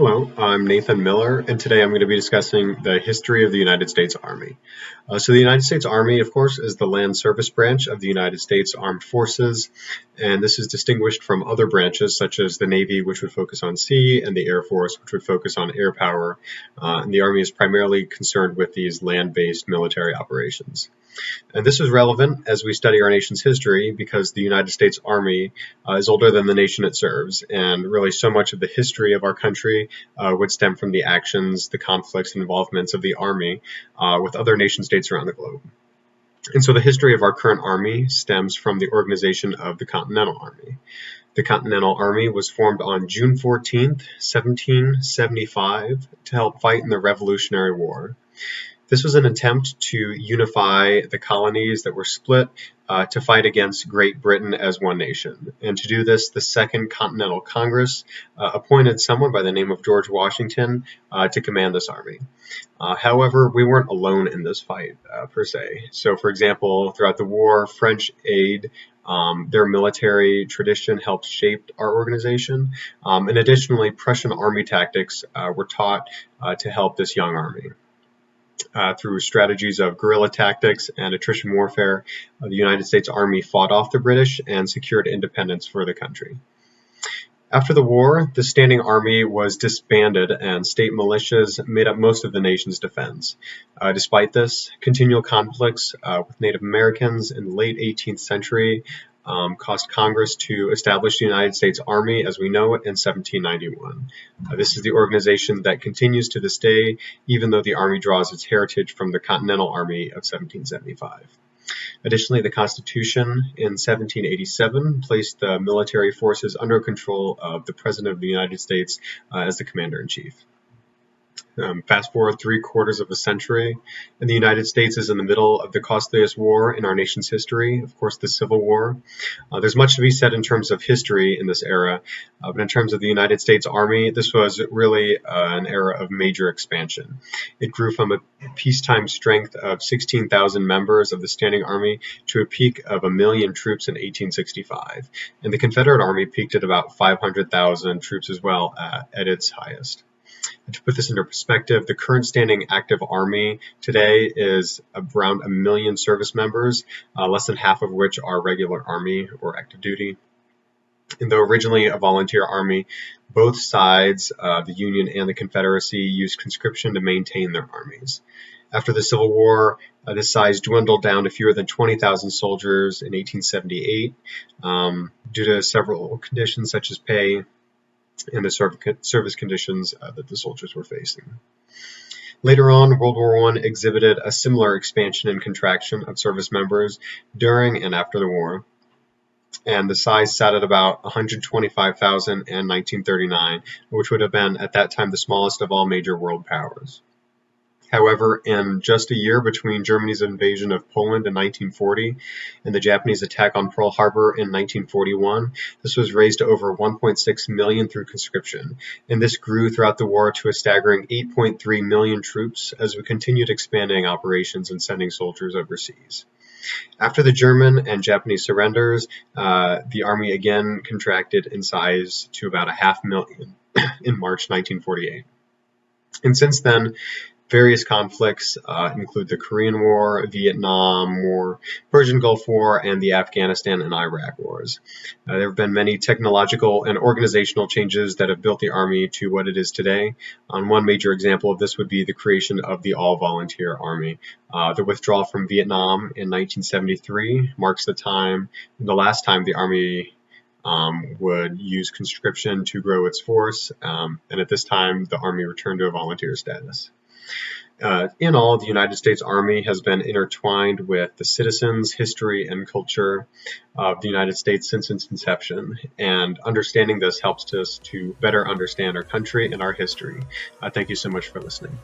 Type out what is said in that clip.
Hello, I'm Nathan Miller, and today I'm going to be discussing the history of the United States Army. So the United States Army, of course, is the land service branch of the United States Armed Forces, and this is distinguished from other branches such as the Navy, which would focus on sea, and the Air Force, which would focus on air power. And the Army is primarily concerned with these land-based military operations. And this is relevant as we study our nation's history because the United States Army is older than the nation it serves, and really so much of the history of our country would stem from the actions, the conflicts, and involvements of the Army with other nation-states around the globe. And so the history of our current Army stems from the organization of the Continental Army. The Continental Army was formed on June 14th, 1775, to help fight in the Revolutionary War. This was an attempt to unify the colonies that were split to fight against Great Britain as one nation. And to do this, the Second Continental Congress appointed someone by the name of George Washington to command this army. However, we weren't alone in this fight, per se. So, for example, throughout the war, French aid, their military tradition helped shape our organization. And additionally, Prussian army tactics were taught to help this young army. Through strategies of guerrilla tactics and attrition warfare, the United States Army fought off the British and secured independence for the country. After the war, the standing army was disbanded and state militias made up most of the nation's defense. Despite this, continual conflicts with Native Americans in the late 18th century caused Congress to establish the United States Army as we know it in 1791. This is the organization that continues to this day, even though the Army draws its heritage from the Continental Army of 1775. Additionally, the Constitution in 1787 placed the military forces under control of the President of the United States as the Commander-in-Chief. Fast forward 3/4 of a century, and the United States is in the middle of the costliest war in our nation's history, of course, the Civil War. There's much to be said in terms of history in this era, but in terms of the United States Army, this was really an era of major expansion. It grew from a peacetime strength of 16,000 members of the standing army to a peak of 1 million troops in 1865, and the Confederate Army peaked at about 500,000 troops as well at its highest. To put this into perspective, the current standing active Army today is around 1 million service members, less than half of which are regular Army or active duty. And though originally a volunteer Army, both sides, the Union and the Confederacy, used conscription to maintain their armies. After the Civil War, this size dwindled down to fewer than 20,000 soldiers in 1878 due to several conditions such as pay and the service conditions that the soldiers were facing. Later on, World War I exhibited a similar expansion and contraction of service members during and after the war, and the size sat at about 125,000 in 1939, which would have been at that time the smallest of all major world powers. However, in just a year between Germany's invasion of Poland in 1940 and the Japanese attack on Pearl Harbor in 1941, this was raised to over 1.6 million through conscription, and this grew throughout the war to a staggering 8.3 million troops as we continued expanding operations and sending soldiers overseas. After the German and Japanese surrenders, the Army again contracted in size to about 500,000 in March 1948. And since then, various conflicts include the Korean War, Vietnam War, Persian Gulf War, and the Afghanistan and Iraq wars. There have been many technological and organizational changes that have built the Army to what it is today. One major example of this would be the creation of the all-volunteer Army. The withdrawal from Vietnam in 1973 marks the last time the Army would use conscription to grow its force, and at this time the Army returned to a volunteer status. In all, the United States Army has been intertwined with the citizens, history, and culture of the United States since its inception, and understanding this helps us to better understand our country and our history. Thank you so much for listening.